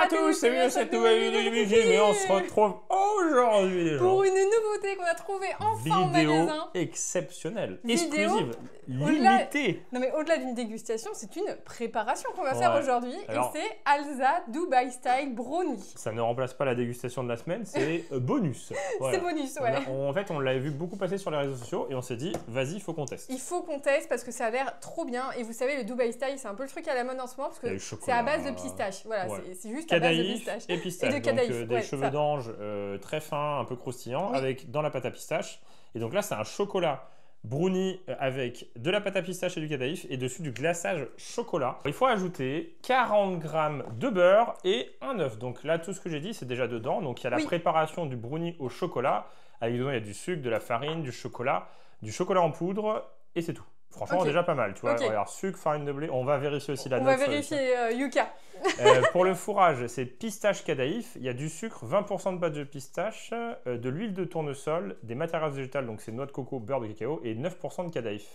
à tous, c'est bien cette nouvelle vidéo du budget, mais on se retrouve aujourd'hui pour une nouveauté qu'on a trouvée enfin en magasin. Exceptionnelle, Vidéo exclusive, limitée. Non mais au-delà d'une dégustation, c'est une préparation qu'on va faire aujourd'hui. Alors, et c'est Alza Dubai Style Brownie. Ça ne remplace pas la dégustation de la semaine, c'est bonus. Voilà. C'est bonus, ouais. En fait, on l'avait vu beaucoup passer sur les réseaux sociaux et on s'est dit, vas-y, il faut qu'on teste. Il faut qu'on teste parce que ça a l'air trop bien. Et vous savez, le Dubai Style, c'est un peu le truc à la mode en ce moment parce que c'est à base de pistache. Voilà, c'est juste à base de pistache. Et pistache. Et de cadaïf. Donc, des cheveux d'ange très fins, un peu croustillants, avec dans la pâte à pistache. Et donc là, c'est un chocolat brownie avec de la pâte à pistache et du cadaïf et dessus du glaçage chocolat. Il faut ajouter 40 g de beurre et un œuf. Donc là, tout ce que j'ai dit, c'est déjà dedans. Donc il y a la préparation du brownie au chocolat. Avec dedans, il y a du sucre, de la farine, du chocolat en poudre et c'est tout. Franchement, déjà pas mal, tu vois. Regarde, sucre, farine de blé. On va vérifier aussi la note. On va vérifier Yuka. Pour le fourrage, c'est pistache cadaïf. Il y a du sucre, 20% de pâte de pistache, de l'huile de tournesol, des matières grasses végétales, donc c'est noix de coco, beurre de cacao et 9% de cadaïf.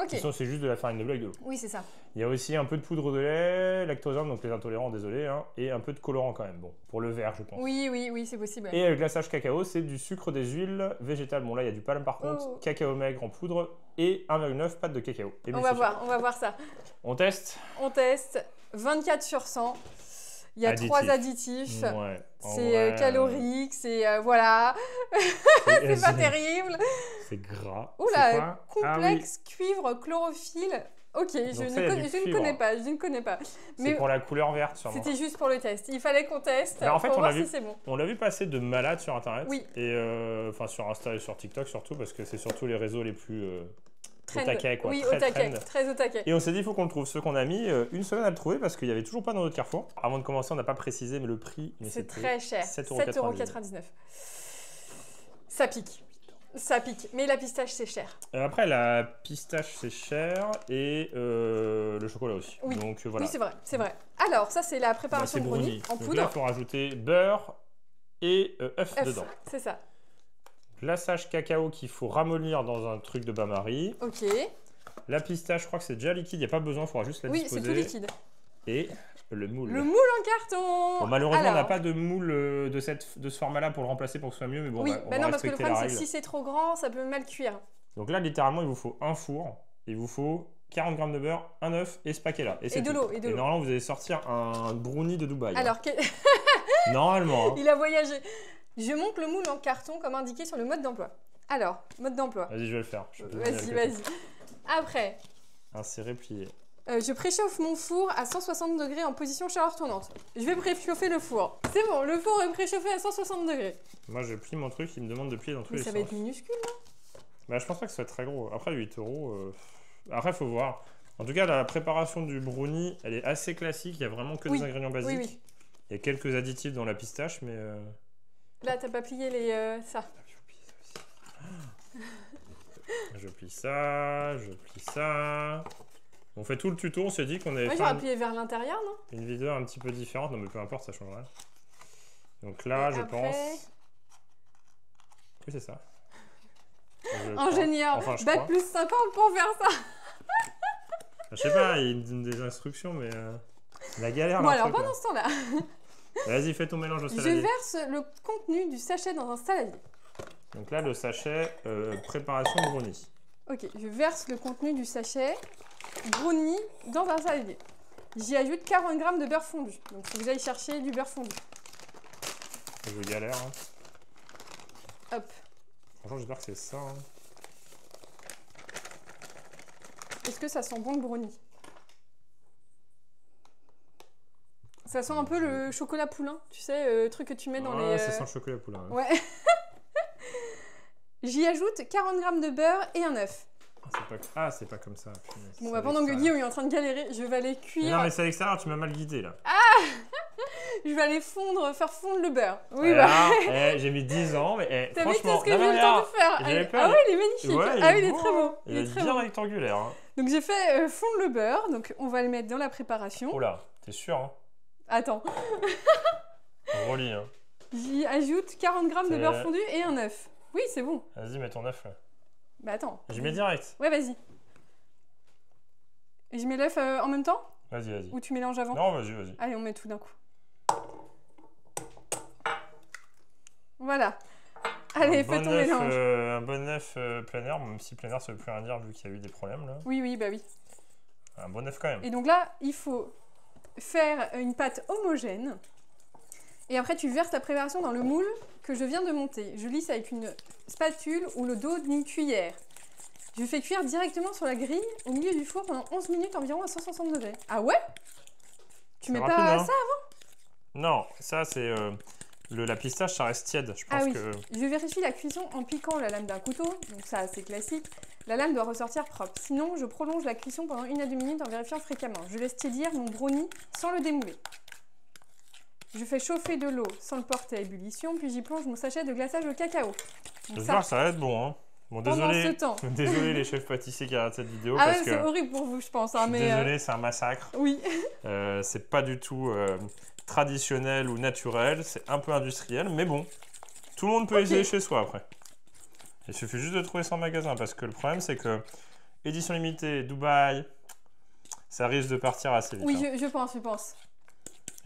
Sinon, c'est juste de la farine de blé avec de l'eau. Oui, c'est ça. Il y a aussi un peu de poudre de lait, lactosome, donc les intolérants, désolé, hein, et un peu de colorant quand même. Bon, pour le vert, je pense. Oui, c'est possible. Et le glaçage cacao, c'est du sucre, des huiles végétales. Bon, là, il y a du palme par contre, cacao maigre en poudre et 1,9 pâte de cacao. On va voir ça. On teste. On teste. 24 sur 100. Il y a 3 additifs. Ouais, c'est calorique, c'est voilà. C'est pas terrible. C'est gras. Oula, complexe, cuivre, chlorophylle. Ok, je ne connais pas. C'est pour la couleur verte, sûrement. C'était juste pour le test. Il fallait qu'on teste en fait, pour voir si c'est bon. On l'a vu passer de malade sur Internet. Oui. Et enfin sur Insta et sur TikTok surtout, parce que c'est surtout les réseaux les plus au taquet, quoi. Oui, très au taquet. Et on s'est dit, il faut qu'on le trouve. Ceux qu'on a mis une semaine à le trouver parce qu'il n'y avait toujours pas dans notre Carrefour. Avant de commencer, on n'a pas précisé, mais le prix, c'est très cher. 7,99 €. Ça pique. Ça pique, mais la pistache c'est cher. Après, la pistache c'est cher et le chocolat aussi. Oui, donc, voilà. Oui c'est vrai. Alors, ça c'est la préparation de brownie en poudre. Donc là, il faut rajouter beurre et œuf dedans. C'est ça. Glaçage cacao qu'il faut ramollir dans un truc de bain-marie. Ok. La pistache, je crois que c'est déjà liquide, il n'y a pas besoin, il faudra juste la disposer. Oui, c'est tout liquide. Et le moule. Le moule en carton. Bon, malheureusement, on n'a pas de moule de ce format-là pour le remplacer pour que ce soit mieux, mais bon, on va non, parce que le respecter problème, la c'est que règle. si c'est trop grand, ça peut mal cuire. Donc là, littéralement, il vous faut un four, il vous faut 40 g de beurre, un œuf et spatula. Et de l'eau. Et normalement, vous allez sortir un brownie de Dubaï. Alors, normalement. Il a voyagé. Je monte le moule en carton comme indiqué sur le mode d'emploi. Alors, mode d'emploi. Vas-y, je vais le faire. Vas-y. Après. Insérer, plier. Je préchauffe mon four à 160 degrés en position chaleur tournante. Je vais préchauffer le four. C'est bon, le four est préchauffé à 160 degrés. Moi, je plie mon truc, il me demande de plier dans tous les sens. Ça va être minuscule, là. Bah, je pense pas que ce soit très gros. Après, 8 €. Après, il faut voir. En tout cas, la préparation du brownie, elle est assez classique. Il y a vraiment que des ingrédients basiques. Oui. Il y a quelques additifs dans la pistache, mais... Là, t'as pas plié ça. Je plie ça, je plie ça. On fait tout le tuto, on s'est dit qu'on avait fait j'aurais plié vers l'intérieur, non? Une vidéo un petit peu différente, non mais peu importe, ça change rien. Donc là, je pense... Oui, c'est ça. Ingénieur, enfin, bac plus 50 pour faire ça. Je sais pas, il me donne des instructions, mais la galère... Bon, alors pendant ce temps-là... Vas-y, fais ton mélange au saladier. Je verse le contenu du sachet dans un saladier. Donc là, le sachet préparation brownie. Ok, je verse le contenu du sachet brownie dans un saladier. J'y ajoute 40 g de beurre fondu. Donc, il faut que j'aille chercher du beurre fondu. Je galère. Hein. Hop. Franchement, j'espère que c'est ça. Hein. Est-ce que ça sent bon le brownie? Ça sent un peu le chocolat poulain, tu sais, le truc que tu mets dans les... ça sent le chocolat poulain. Ouais. J'y ajoute 40 g de beurre et un œuf. C'est pas comme ça. Bon, bah pendant que Guillaume est en train de galérer, je vais aller cuire... Mais non, mais c'est à l'extérieur, tu m'as mal guidé, là. Je vais aller faire fondre le beurre. Oui, bah... j'ai mis 10 ans, mais t'as vu franchement... ce que j'ai eu le temps de faire? Ah ouais, il est magnifique. Ouais, il est très beau. Il est bien rectangulaire. Hein. Donc, j'ai fait fondre le beurre. Donc, on va le mettre dans la préparation. Oh là, t'es sûr, hein? Attends. Relis, hein. J'y ajoute 40 g de beurre fondu et un œuf. Oui, c'est bon. Vas-y, mets ton œuf là. Bah attends. J'y mets direct. Ouais, vas-y. Et je mets l'œuf en même temps? Vas-y. Ou tu mélanges avant? Non, vas-y. Allez, on met tout d'un coup. Voilà. Allez, fais ton mélange. Un bon œuf plein air, même si plein air ça veut plus rien dire vu qu'il y a eu des problèmes là. Oui, oui, bah oui. Un bon œuf quand même. Et donc là, il faut faire une pâte homogène. Et après, tu verses ta préparation dans le moule que je viens de monter. Je lisse avec une spatule ou le dos d'une cuillère. Je fais cuire directement sur la grille au milieu du four pendant 11 minutes environ à 160 degrés. Ah ouais? Tu mets rapide, pas hein. ça avant? Non, ça c'est... la pistache, ça reste tiède. Je pense que... Je vérifie la cuisson en piquant la lame d'un couteau. Donc ça, c'est classique. La lame doit ressortir propre. Sinon, je prolonge la cuisson pendant 1 à 2 minutes en vérifiant fréquemment. Je laisse tiédir mon brownie sans le démouler. Je fais chauffer de l'eau sans le porter à ébullition, puis j'y plonge mon sachet de glaçage au cacao. J'espère que ça va être bon, hein. Bon, désolé, désolé les chefs pâtissiers qui regardent cette vidéo. Ah ouais, c'est horrible pour vous, je pense. Hein, mais désolé, c'est un massacre. Oui. C'est pas du tout traditionnel ou naturel, c'est un peu industriel, mais bon. Tout le monde peut essayer chez soi après. Il suffit juste de trouver ça en magasin, parce que le problème c'est que édition limitée, Dubaï, ça risque de partir assez vite. Oui, hein. je pense.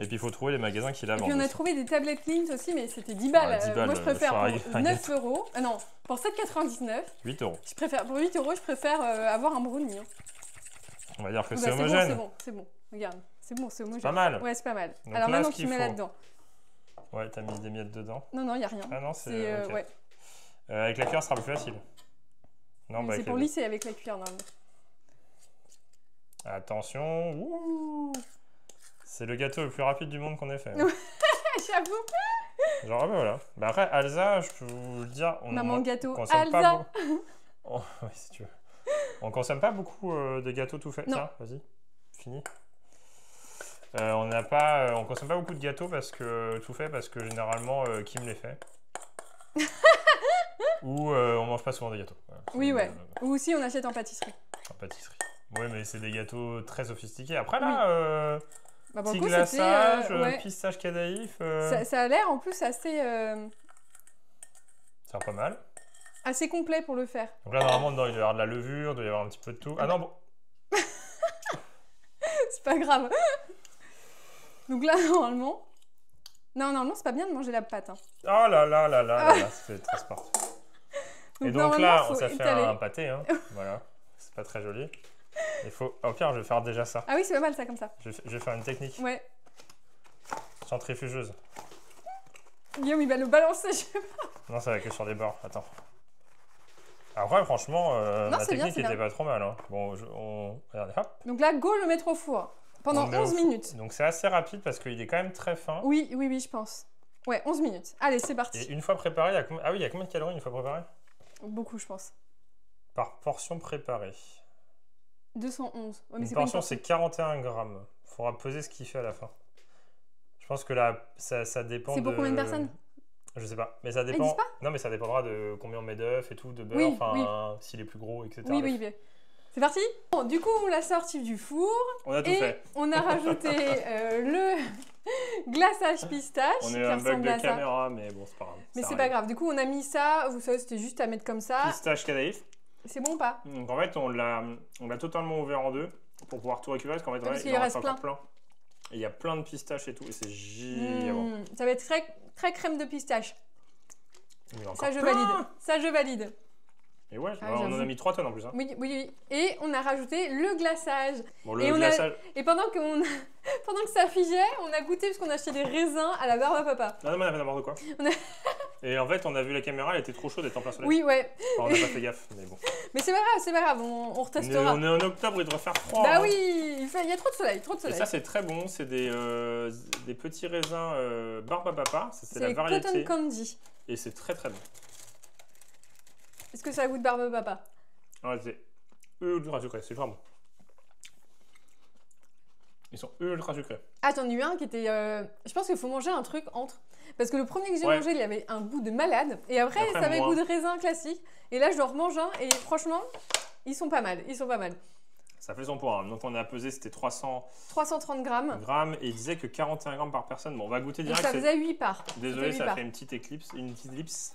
Et puis il faut trouver les magasins qui la vendent. Et puis on a trouvé des tablettes Lindt aussi, mais c'était 10 balles. Ah, 10 balles moi je préfère pour 9 gâteau. euros. Ah non, pour 7,99. 8 euros. Je préfère, pour 8 euros, je préfère avoir un brownie. Hein. On va dire que Bah, c'est homogène. C'est bon. Regarde, c'est bon, c'est homogène. Pas mal. Ouais, c'est pas mal. Donc alors là, maintenant ce tu qu'il mets faut- là-dedans. Ouais, t'as mis des miettes dedans. Non, il n'y a rien. Ah non, c'est... ok. ouais. Avec la cuillère, ça sera plus facile. Non, bah, C'est avec pour les deux. lisser avec la cuillère normalement. Attention. Ouh. C'est le gâteau le plus rapide du monde qu'on ait fait. J'avoue. Genre, bah voilà. Bah après, Alza, je peux vous le dire, Maman gâteau. consomme Alza. pas beaucoup. Oh, ouais, si tu veux. On consomme pas beaucoup de gâteaux tout faits. Non. Tiens, vas-y, fini. On consomme pas beaucoup de gâteaux parce que tout fait parce que généralement Kim les fait. Ou on mange pas souvent des gâteaux. Voilà. Oui, ouais. Ou aussi on achète en pâtisserie. En pâtisserie. Oui, mais c'est des gâteaux très sophistiqués. Après là, Bah, pour petit le coup, glaçage, ouais. pistache cadaïf. Ça a l'air en plus assez, C'est pas mal. assez complet pour le faire. Donc là, normalement, dedans, il doit y avoir de la levure, il doit y avoir un petit peu de tout. Ah non, bon. C'est pas grave. Donc là, normalement... Non, normalement, c'est pas bien de manger la pâte. Hein. Oh là là là là là, c'est très sport. Et donc là, faut ça fait étaler. un pâté, hein. Voilà. C'est pas très joli. Il faut... Au pire, je vais faire déjà ça. Ah oui, c'est pas mal ça, comme ça. Je vais faire une technique Ouais. centrifugeuse. Guillaume, il va le balancer. Non, ça va que sur les bords. Attends. Après, franchement, ma c'est bien, technique c'est était bien. pas trop mal. Hein. Bon, regardez, hop. Donc là, go le mettre au four. Pendant On le met au 11 four. minutes. Donc c'est assez rapide parce qu'il est quand même très fin. Oui, je pense. Ouais, 11 minutes. Allez, c'est Et parti. une fois préparé, il y a combien... Ah oui, il y a combien de calories une fois préparé? Beaucoup, je pense. Par portion préparée. 211. Ouais, mais Une c'est pas une portion, portion. c'est 41 grammes. Il faudra peser ce qu'il fait à la fin. Je pense que là, ça dépend C'est pour combien de personnes? Je sais pas. Mais ça ils dépend. disent pas Non, mais ça dépendra de combien on met d'œufs et tout, de beurre, Oui, enfin, s'il est plus gros, etc. Oui, bien. C'est parti. Bon, du coup, on l'a sorti du four. On a tout Et fait. on a rajouté le glaçage pistache On qui est un bug ressemble de à ça. caméra, mais bon, c'est pas grave. Mais ça c'est pas arrive. grave. Du coup, on a mis ça. Vous savez, c'était juste à mettre comme ça. Pistache cadaïf. C'est bon ou pas? Donc en fait, on l'a totalement ouvert en deux pour pouvoir tout récupérer parce qu'en fait, parce ouais, qu'il il en reste reste encore plein. Et il y a plein de pistaches et tout, et c'est giga. Ça va être très, très crème de pistache. Il y en a Ça, encore je plein. valide. Ça, je valide. Et ouais, Ah, on en a j'avoue. mis 3 tonnes en plus. Hein. Oui. Et on a rajouté le glaçage. Bon, Et le on a- glaçage. Et pendant que ça figeait, on a goûté parce qu'on a acheté des raisins à la barbe à papa. Non, mais on a fait n'importe quoi. On a- Et en fait, on a vu la caméra, elle était trop chaude, elle était en plein soleil. Oui, ouais. Enfin, on n'a pas fait gaffe, mais bon. Mais c'est pas grave, on retestera. On est en octobre, il devrait faire froid. Bah hein. oui, il y a trop de soleil, trop de Et soleil. ça, c'est très bon. C'est des petits raisins barbe à papa. C'est la C'est variété. cotton candy. Et c'est très très bon. Est-ce que ça goûte barbe à papa? Ouais, c'est ultra sucré, c'est vraiment bon. Ils sont ultra sucrés. Ah, t'en as eu un qui était... Je pense qu'il faut manger un truc entre. Parce que le premier que j'ai Ouais. mangé, il avait un goût de malade. Et après, Et après, ça avait moins. goût de raisin classique. Et là, je leur remange un. Et franchement, ils sont pas mal. Ça fait son poids. Hein. Donc on a pesé, c'était 300 330 grammes. grammes et il disait que 41 grammes par personne. Bon, on va goûter Donc direct. ça c'est- faisait 8 parts. Désolé, huit ça parts. fait une petite ellipse.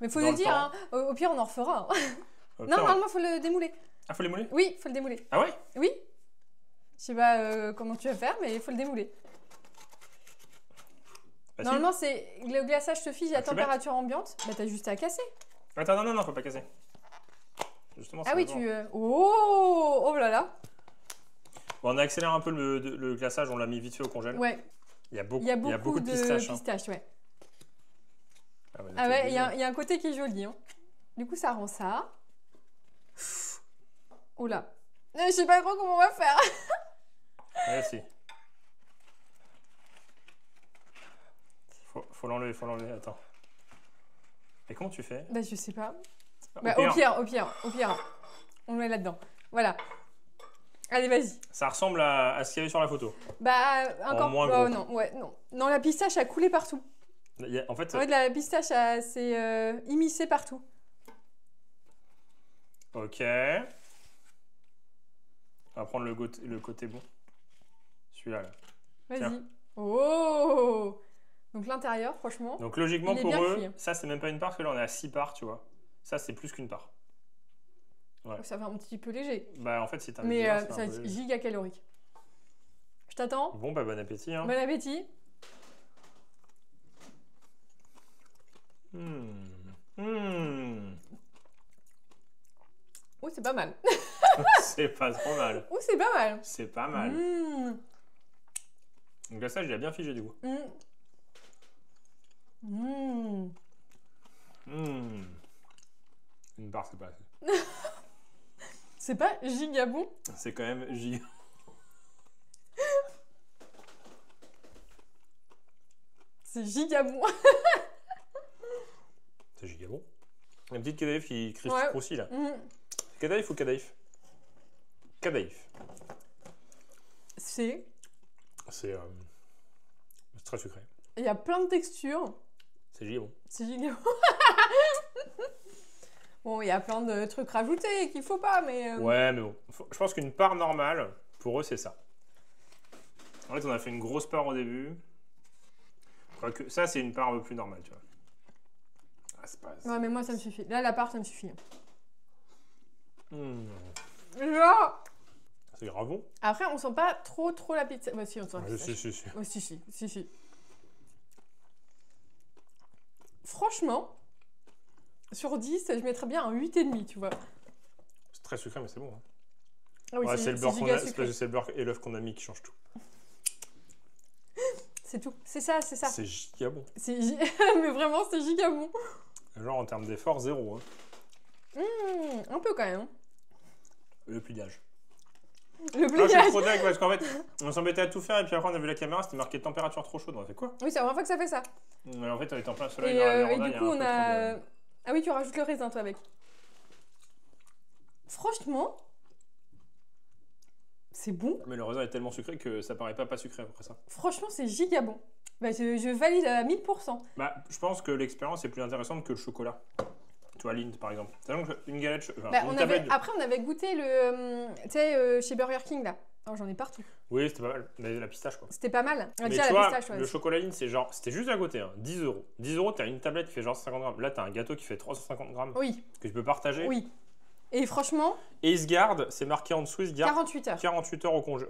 Mais faut dans le le dire, temps. hein. Au pire, on en refera. hein. Ok, Non, normalement, faut le démouler. Ah, faut les mouler? Oui, faut le démouler. Ah ouais? Oui. Je sais pas comment tu vas faire, mais il faut le démouler. Bah, si. Normalement, c'est le glaçage se fige à Ah, tu température ambiante. Bah, t'as juste à casser. Attends, non, faut pas casser. Justement, Ah c'est oui, bon. Oh là là. Bon, on a accéléré un peu le glaçage, on l'a mis vite fait au congèle. Ouais, Il y a il y a beaucoup de pistaches. Hein. pistaches, ouais. Ah ouais, Ah ouais, il y a un côté qui est joli. Hein. Du coup, ça rend ça. Oh là. Je sais pas trop comment on va faire. Ouais, si. Faut l'enlever, attends. Et comment tu fais? Bah, je sais pas. Au Bah, pire. au pire. On le met là-dedans. Voilà. Allez, vas-y. Ça ressemble à ce qu'il y avait sur la photo. Bah, encore. moins Oh, gros. non, ouais, non. Non, la pistache a coulé partout. En fait, En fait, la pistache s'est immiscée partout. ok. On va prendre le côté bon. Celui-là, là. Vas-y. Tiens. Oh! Donc, l'intérieur, franchement. Donc, logiquement, Il est pour bien eux, cuit. ça, c'est même pas une part, parce que là, on est à 6 parts, tu vois. Ça, c'est plus qu'une part. Ouais. Ça fait un petit peu léger. Bah, en fait, si t'as un Mais vidéo, ça c'est va un peu être léger. giga calorique. Je t'attends. Bon, bah, bon appétit. Hein. Bon appétit. Oh, c'est pas mal. C'est pas trop mal. Oh, c'est pas mal. C'est pas mal. Mmh. Donc là, ça, il a bien figé, du coup. Mmh. Une barre, c'est pas assez. C'est pas giga bon. C'est quand même giga. C'est giga bon. C'est giga bon. La petite Kadaïf qui Ouais. croustille là. Mmh. Kadaïf ou Kadaïf? Kadaïf. C'est. C'est très sucré. Il y a plein de textures. C'est giga bon. C'est giga bon. Bon, il y a plein de trucs rajoutés qu'il faut pas, mais. Ouais, mais bon. Je pense qu'une part normale, pour eux, c'est ça. En fait, on a fait une grosse part au début. Quoique, ça, c'est une part un peu plus normale, tu vois. Ah, c'est pas... Ouais, mais moi, ça me suffit. Là, la part, ça me suffit. Genre... C'est grave bon. Après, on sent pas trop la pizza. Bah, si, on sent la Ouais, pistache. si. Oh, si. Franchement, sur 10, je mettrais bien un 8,5, tu vois. C'est très sucré, mais c'est bon. Hein. Ah oui, Ouais, c'est le beurre giga qu'on a, c'est sucré. parce que c'est le beurre et l'œuf qu'on a mis qui change tout. C'est tout. C'est ça. C'est giga bon. Mais vraiment, c'est giga bon. Genre en termes d'effort, 0. Hein. Un peu quand même. Hein. Le pliage. Le Ah, je suis pliage. trop dingue parce qu'en fait, on s'embêtait à tout faire et puis après on a vu la caméra, c'était marqué température trop chaude. On a fait quoi? Oui, c'est la première fois que ça fait ça. Mais en fait, on était en plein soleil. Et, dans la et véranda, du il y coup, un on peu a. trop de- Ah oui, tu rajoutes le raisin, toi, avec. Franchement, c'est bon. Mais le raisin est tellement sucré que ça paraît pas sucré après ça. Franchement, c'est giga bon. Bah, je valide à 1000%. Bah, je pense que l'expérience est plus intéressante que le chocolat. Tu vois, Lindt par exemple. Sachant qu'une galette, enfin, Bah, une tablette. Après, on avait goûté le. Tu sais, chez Burger King, là. Alors, j'en ai partout. Oui, c'était pas mal. Mais la pistache quoi. C'était pas mal. Mais Déjà, tu la vois, pistache, ouais. le chocolat Lindt, c'est genre, c'était juste à côté, hein, 10 €. 10 €, t'as une tablette qui fait genre 50 grammes. Là, t'as un gâteau qui fait 350 grammes Oui, que tu peux partager. oui. Et franchement, Et il se garde, c'est marqué en dessous, il se garde 48 heures. 48 heures au congé.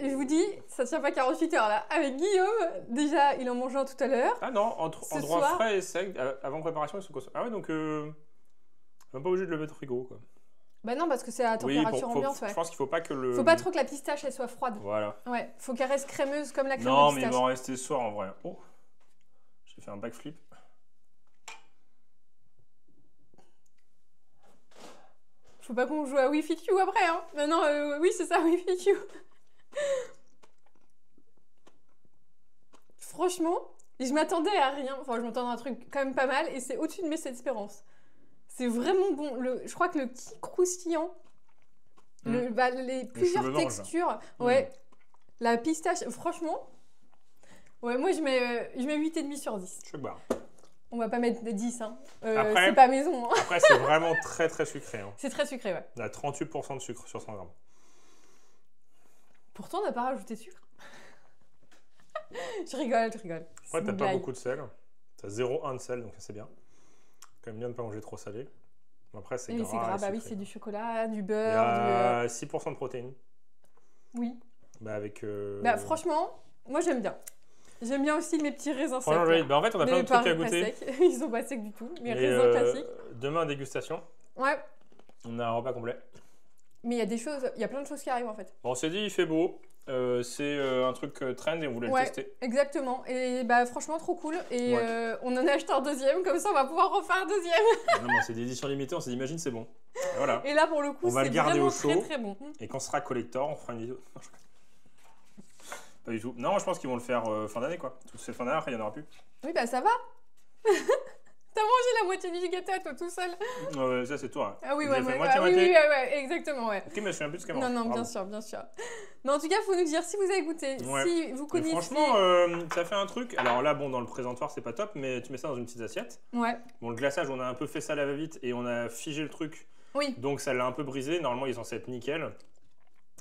Et je vous dis, ça tient pas 48 heures, là. Avec Guillaume, déjà, il en mange un tout à l'heure. Ah non, Ce endroit soir- frais et sec, avant préparation, ils sont consommés. Ah ouais, donc même pas obligé de le mettre au frigo quoi. Bah non, parce que c'est à température ambiante, ouais. Je pense qu'il faut pas que le. Faut pas trop que la pistache, elle soit froide. Voilà. Ouais, faut qu'elle reste crémeuse comme la crème Non, de mais il pistache. m'en restait ce soir en vrai. Oh, j'ai fait un backflip. Faut pas qu'on joue à Wi-Fi Q après, hein. Non, oui, c'est ça, Wi-Fi Q. Franchement, je m'attendais à rien. Enfin, je m'attendais à un truc quand même pas mal et c'est au-dessus de mes espérances. C'est vraiment bon. Je crois que le qui croustillant, les plusieurs cheveux d'ange. textures, ouais. La pistache, franchement, ouais, moi je mets 8,5 sur 10. Je sais pas. On va pas mettre 10, hein. Après- C'est pas maison, hein. Après, c'est vraiment très très sucré. Hein. C'est très sucré, ouais. On a 38% de sucre sur 100 grammes. Pourtant, on n'a pas rajouté de sucre. Je rigole. C'est Après, une t'as pas blague. beaucoup de sel. T'as 0,1 de sel, donc ça c'est bien. Quand même bien de pas manger trop salé. Mais après, c'est Oui, gras. c'est gras, et bah oui, sucré. c'est du chocolat, du Il y beurre, a 6% de protéines. Oui. Bah avec. Bah franchement, moi j'aime bien. J'aime bien aussi mes petits raisins secs. Franchement, bah, en fait, on a plein de trucs à goûter. Ils sont pas secs du tout. Mes Et, raisins classiques. Demain, dégustation. Ouais. On a un repas complet. Mais il y a des choses, il y a plein de choses qui arrivent en fait. Bon, on s'est dit, il fait beau. C'est un truc trend et on voulait le tester. Exactement. Et bah franchement, trop cool. Et Ouais. on en a acheté un deuxième, comme ça on va pouvoir refaire un deuxième. Non, mais c'est des éditions limitées, on s'est dit, imagine, c'est bon. Et voilà. Et là, pour le coup, On va c'est le garder vraiment au chaud. très très bon. Et quand ce sera collector, on fera une vidéo. Non, pas du tout. Non, je pense qu'ils vont le faire fin d'année, quoi. Tout c'est fin d'année, après, il n'y en aura plus. Oui, bah ça va. T'as mangé la moitié du gâteau à toi tout seul. Ça, c'est toi. Ah oui, J'ai ouais, fait ouais, moitié-moitié. ouais, exactement, ouais. Ok, mais je suis un peu de ce qu'elle Non, mange. non, bien Bravo. sûr, bien sûr. Mais en tout cas, il faut nous dire si vous avez goûté, Ouais. si vous Mais connaissez. franchement, ça fait un truc. Alors là, bon, dans le présentoir, c'est pas top, mais tu mets ça dans une petite assiette. Ouais, Bon, le glaçage, on a un peu fait ça à la va-vite et on a figé le truc. oui. Donc ça l'a un peu brisé. Normalement, ils sont censés être nickel.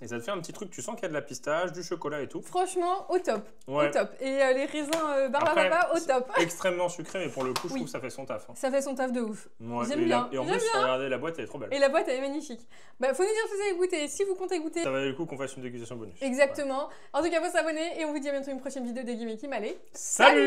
Et ça te fait un petit truc, tu sens qu'il y a de la pistache, du chocolat et tout. Franchement, au top. Ouais. Au top. Et les raisins Après, Barbapapa, au c'est top. extrêmement sucré, mais pour le coup, je Oui. trouve que ça fait son taf. Hein. Ça fait son taf de ouf. Ouais, J'aime et bien. Et en J'aime plus, bien. regardez, la boîte, elle est trop belle. Et la boîte, elle est magnifique. Bah, faut nous dire si vous avez goûté. Si vous comptez goûter. Ça valait le coup qu'on fasse une dégustation bonus. Exactement. En tout cas, faut s'abonner et on vous dit à bientôt une prochaine vidéo de Game Team. Allez. Salut.